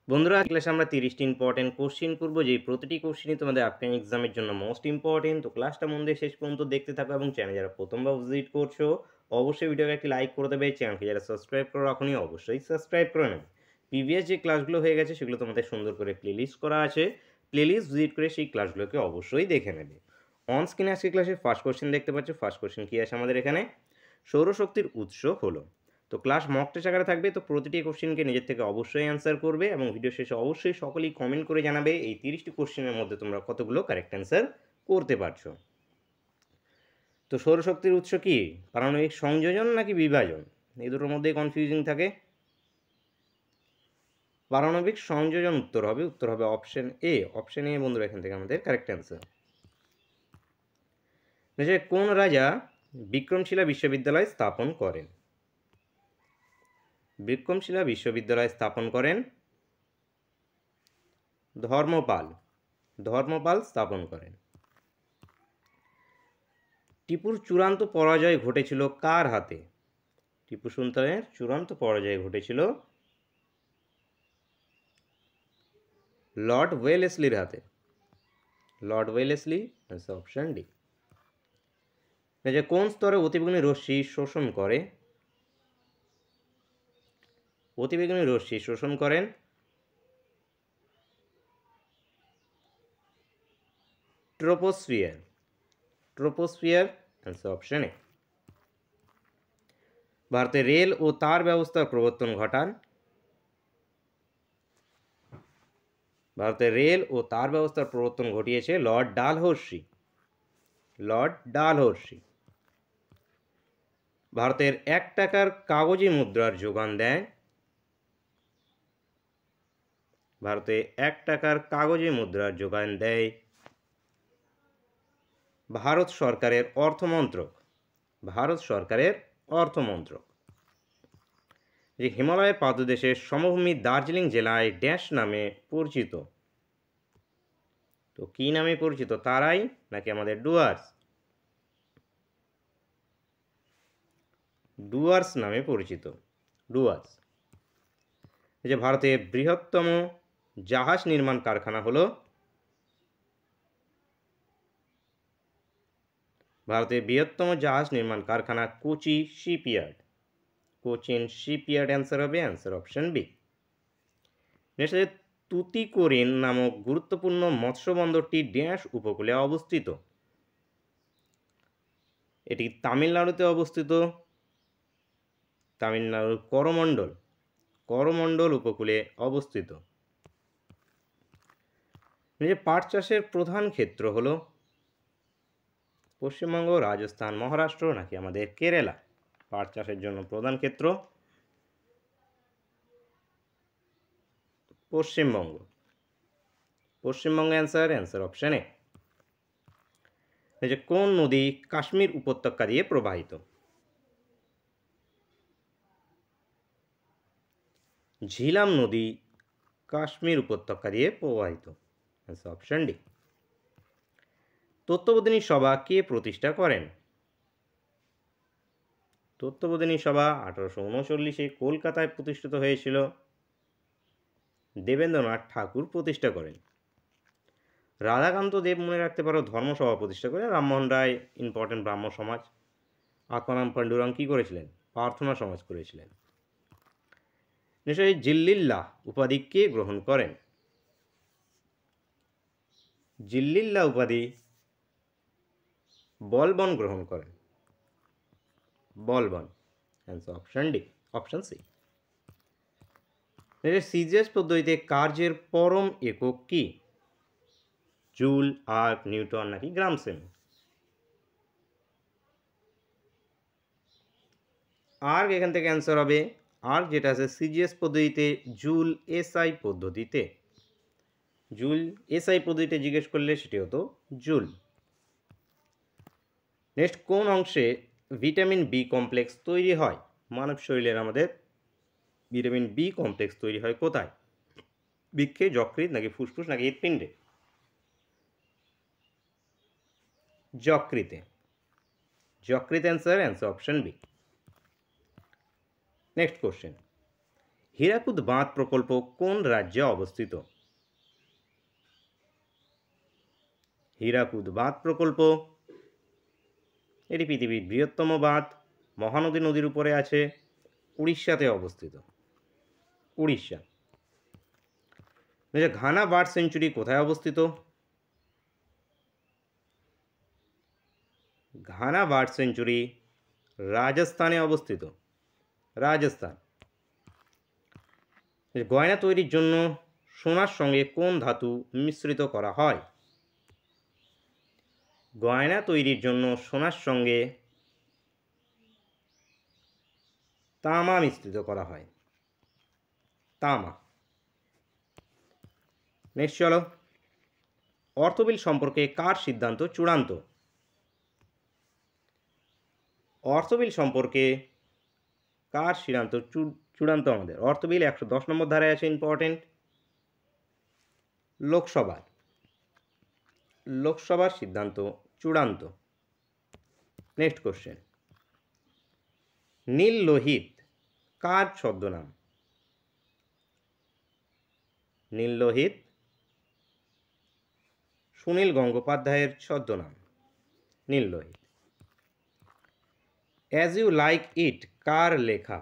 বন্ধুরা ক্লাসে আমরা 30টি ইম্পর্টেন্ট কোশ্চেন করব, যেই প্রতিটি কোশ্চেনই তোমাদের আপকামিং এক্সামের জন্য মোস্ট ইম্পর্টেন্ট। তো ক্লাসটা মন দিয়ে শেষ পর্যন্ত দেখতে থাকো এবং চ্যানেল যারা প্রথমবার ভিজিট করছো অবশ্যই ভিডিওকে একটি লাইক করে দেবে। চ্যানেলকে যারা সাবস্ক্রাইব করে রাখোনি অবশ্যই সাবস্ক্রাইব করে নেবে। প্রিভিয়াস যে ক্লাসগুলো হয়ে গেছে সেগুলো তোমাদের সুন্দর করে প্লেলিস্ট করা আছে, প্লেলিস্ট ভিজিট করে সেই ক্লাসগুলোকে অবশ্যই দেখে নেবে। অন স্ক্রিনে আজকে ক্লাসের ফার্স্ট কোশ্চেন দেখতে পাচ্ছ। ফার্স্ট কোশ্চেন কী আছে আমাদের এখানে? সৌরশক্তির উৎস হলো। তো ক্লাস মক টেস্ট আকারে থাকবে, তো প্রতিটি কোশ্চেনকে নিজের থেকে অবশ্যই অ্যান্সার করবে এবং ভিডিও শেষে অবশ্যই সকলেই কমেন্ট করে জানাবে এই 30টি কোশ্চেনের মধ্যে তোমরা কতগুলো কারেক্ট অ্যান্সার করতে পারছো। তো সৌরশক্তির উৎস কি? পারমাণবিক সংযোজন নাকি বিভাজন? এই দুটোর মধ্যেই কনফিউজিং থাকে। পারমাণবিক সংযোজন উত্তর হবে অপশন এ। অপশন এ বন্ধুরা এখান থেকে আমাদের কারেক্ট অ্যান্সার। কোন রাজা বিক্রমশিলা বিশ্ববিদ্যালয় স্থাপন করেন? বিক্রমশিলা বিশ্ববিদ্যালয় স্থাপন করেন ধর্মপাল স্থাপন করেন। টিপুর চূড়ান্ত পরাজয় ঘটেছিল কার হাতে? টিপু সুলতানের চূড়ান্ত পরাজয় ঘটেছিল লর্ড ওয়েলেসলির হাতে। Lord Wellesley, option D. কোন স্তরে অতিবেগুনি রশ্মি শোষণ করে? অতিবেগুনি রশ্মি শোষণ করেন ট্রোপোস্ফিয়ার, অপশন এ। ভারতে রেল ও তার ব্যবস্থার প্রবর্তন ঘটান? ভারতে রেল ও তার ব্যবস্থার প্রবর্তন ঘটিয়েছে লর্ড ডালহৌসি। ভারতের 1 টাকার কাগজি মুদ্রার যোগান দেয়? ভারতে 1 টাকার কাগজি মুদ্রার যোগান দেয় ভারত সরকারের অর্থমন্ত্রক। যে হিমালয়ের পাদদেশের সমভূমি দার্জিলিং জেলায় ড্যাশ নামে পরিচিত? তো কি নামে পরিচিত? তারাই নাকি আমাদের ডুয়ার্স নামে পরিচিত। ডুয়ার্স। যে ভারতের বৃহত্তম জাহাজ নির্মাণ কারখানা হলো? ভারতের বৃহত্তম জাহাজ নির্মাণ কারখানা কোচিন শিপইয়ার্ড অ্যান্সার হবে অপশন বি। নেক্সট আছে তুতিকোরিন নামক গুরুত্বপূর্ণ মৎস্য বন্দরটি ড্যাশ উপকূলে অবস্থিত? এটি তামিলনাড়ুতে অবস্থিত। তামিলনাড়ুর করমণ্ডল উপকূলে অবস্থিত। পাট চাষের প্রধান ক্ষেত্র হলো পশ্চিমবঙ্গ, রাজস্থান, মহারাষ্ট্র নাকি আমাদের কেরালা? পাট চাষের জন্য প্রধান ক্ষেত্র পশ্চিমবঙ্গ অ্যান্সার অপশন এ। কোন নদী কাশ্মীর উপত্যকা দিয়ে প্রবাহিত? ঝিলাম নদী কাশ্মীর উপত্যকা দিয়ে প্রবাহিত, অপশন ডি। তত্ত্ববোধিনী সভা কে প্রতিষ্ঠা করেন? তত্ত্ববোধিনী সভা 1839-এ কলকাতায় প্রতিষ্ঠিত হয়েছিল। দেবেন্দ্রনাথ ঠাকুর প্রতিষ্ঠা করেন। রাধাকান্ত দেব মনে রাখতে পারো ধর্মসভা প্রতিষ্ঠা করেন। রামমোহন রায় ইম্পর্টেন্ট ব্রাহ্ম সমাজ। আত্মারাম পাণ্ডুরং কী করেছিলেন? প্রার্থনা সমাজ করেছিলেন। নিশ্চয়ই জিল্লিল্লাহ উপাধি কে গ্রহণ করেন? জিল্লিল্লাহ উপাধি বলবন গ্রহণ করেন। Option C. সিজিএস পদ্ধতিতে কার্যের পরম একক কি? জুল, আর্ক, নিউটন নাকি গ্রাম সেমি? আর্ক এখান থেকে অ্যান্সার হবে। আর্ক যেটা আছে সিজিএস পদ্ধতিতে জুল এসআই পদ্ধতিতে। জুল এসআই পদ্ধতিতে জিজ্ঞেস করলে সেটি হতো জুল। নেক্সট, কোন অংশে ভিটামিন বি কমপ্লেক্স তৈরি হয়? মানব শরীরের আমাদের ভিটামিন বি কমপ্লেক্স তৈরি হয় কোথায়? বৃক্কে, যকৃৎ নাকি ফুসফুস নাকি হৃৎপিণ্ডে? যকৃতে। Answer option B. Next question, Hirakud বাঁধ প্রকল্প কোন রাজ্যে অবস্থিত? হীরাকুদ বাঁধ প্রকল্প এটি পৃথিবীর বৃহত্তম বাঁধ, মহানদী নদীর উপরে আছে, উড়িষ্যাতে অবস্থিত। উড়িষ্যা। ঘানা বার্ড সেঞ্চুরি কোথায় অবস্থিত? ঘানা বার্ড সেঞ্চুরি রাজস্থানে অবস্থিত। রাজস্থান। গয়না তৈরির জন্য সোনার সঙ্গে কোন ধাতু মিশ্রিত করা হয়? গয়না তৈরির জন্য সোনার সঙ্গে তামা মিশ্রিত করা হয়। তামা। নেক্সট চলো, অর্থবিল সম্পর্কে কার সিদ্ধান্ত চূড়ান্ত? অর্থবিল সম্পর্কে কার সিদ্ধান্ত চূড়ান্ত? আমাদের অর্থবিল 110 নম্বর ধারায় আছে, ইম্পর্টেন্ট। লোকসভার সিদ্ধান্ত চূড়ান্ত। নেক্সট কোশ্চেন, নীল লোহিত কার ছদ্মনাম? নীল লোহিত সুনীল গঙ্গোপাধ্যায়ের ছদ্মনাম। Nil Lohit. As you like it কার লেখা?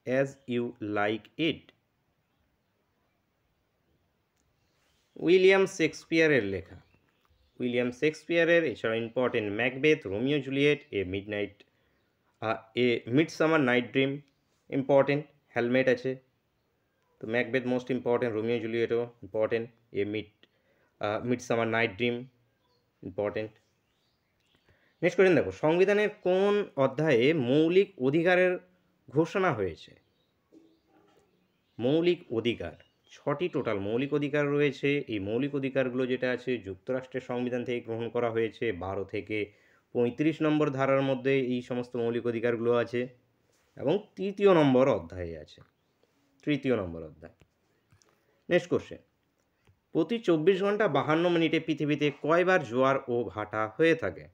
As you like it William শেক্সপিয়ারের লেখা। উইলিয়াম শেক্সপিয়ারের। এছাড়া important Macbeth, Romeo Juliet, midsummer night dream important. হ্যালমেট আছে, তো ম্যাকবেথ মোস্ট ইম্পর্টেন্ট, রোমিও জুলিয়েটও important, midsummer night dream important. Next question দেখো, সংবিধানের কোন অধ্যায়ে মৌলিক অধিকারের ঘোষণা হয়েছে? মৌলিক অধিকার 6টি টোটাল মৌলিক অধিকার রয়েছে। এই মৌলিক অধিকারগুলো যেটা আছে যুক্তরাষ্ট্রের সংবিধান থেকে গ্রহণ করা হয়েছে। 12 থেকে 35 নম্বর ধারার মধ্যে এই সমস্ত মৌলিক অধিকারগুলো আছে এবং 3য় নম্বর অধ্যায়ে আছে। 3য় নম্বর অধ্যায়। নেক্সট কোশ্চেন, প্রতি 24 ঘন্টা 52 মিনিটে পৃথিবীতে কয়বার জোয়ার ও ভাটা হয়ে থাকে?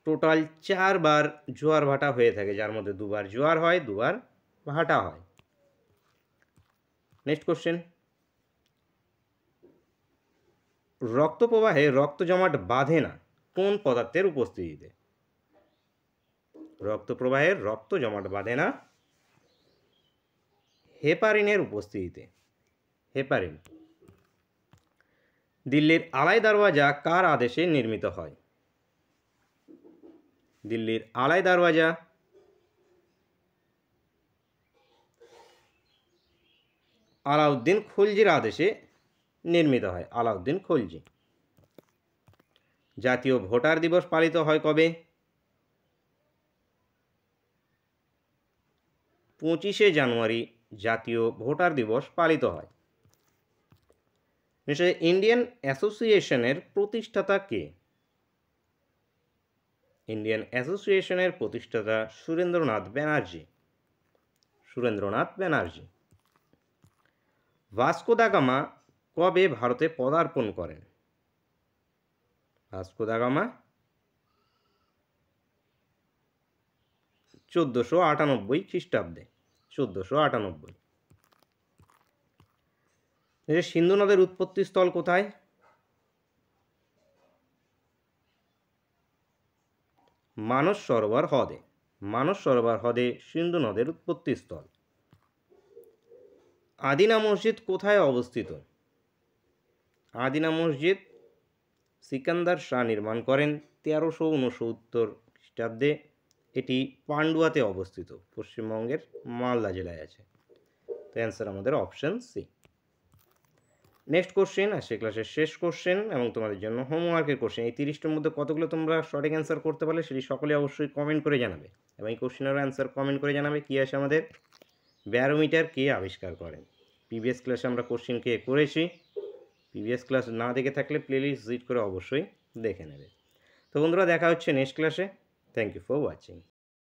টোটাল 4 বার জোয়ার ভাটা হয়ে থাকে, যার মধ্যে 2 বার জোয়ার হয়, 2 বার ভাটা হয়। নেক্সট কোশ্চেন, রক্ত প্রবাহে রক্ত জমাট বাঁধে না কোন পদার্থের উপস্থিতিতে? রক্ত প্রবাহের রক্ত জমাট বাঁধে না হেপারিনের উপস্থিতিতে। হেপারিন। দিল্লির আলাই দরওয়াজা কার আদেশে নির্মিত হয়? দিল্লির আলাই দরওয়াজা আলাউদ্দিন খলজির আদেশে নির্মিত হয়। আলাউদ্দিন খলজি। জাতীয় ভোটার দিবস পালিত হয় কবে? 25শে জানুয়ারি জাতীয় ভোটার দিবস পালিত হয়। ইন্ডিয়ান অ্যাসোসিয়েশনের প্রতিষ্ঠাতা কে? ইন্ডিয়ান অ্যাসোসিয়েশনের প্রতিষ্ঠাতা Surendranath Banerjee. Surendranath Banerjee. Vasco da Gama কবে ভারতে পদার্পণ করেন? ভাস্কো দা গামা 1498 খ্রিস্টাব্দে। 1498। সিন্ধু নদের উৎপত্তি স্থল কোথায়? মানস সরোবর হ্রদে। মানস সরোবর হ্রদে সিন্ধু নদের উৎপত্তি স্থল। আদিনা মসজিদ কোথায় অবস্থিত? আদিনা মসজিদ সিকান্দার শাহ নির্মাণ করেন 1369 খ্রিস্টাব্দে। এটি পান্ডুয়াতে অবস্থিত, পশ্চিমবঙ্গের মালদা জেলায় আছে। তো অ্যান্সার আমাদের অপশন সি। নেক্সট কোশ্চেন, আর সে ক্লাসের শেষ কোশ্চেন এবং তোমাদের জন্য হোমওয়ার্কের কোশ্চেন। এই 30টার মধ্যে কতগুলো তোমরা সঠিক অ্যান্সার করতে পারলে সেটি সকলে অবশ্যই কমেন্ট করে জানাবে এবং এই কোশ্চেনেরও অ্যান্সার কমেন্ট করে জানাবে। কী আছে আমাদের, ব্যারোমিটার কে আবিষ্কার করেন? প্রিভিয়াস ক্লাসে আমরা কোশ্চেন কে করেছি। প্রিভিয়াস ক্লাস না দেখে থাকলে প্লেলিস্ট ভিজিট করে অবশ্যই দেখে নেবে। তো বন্ধুরা, দেখা হচ্ছে নেক্সট ক্লাসে। Thank you for watching.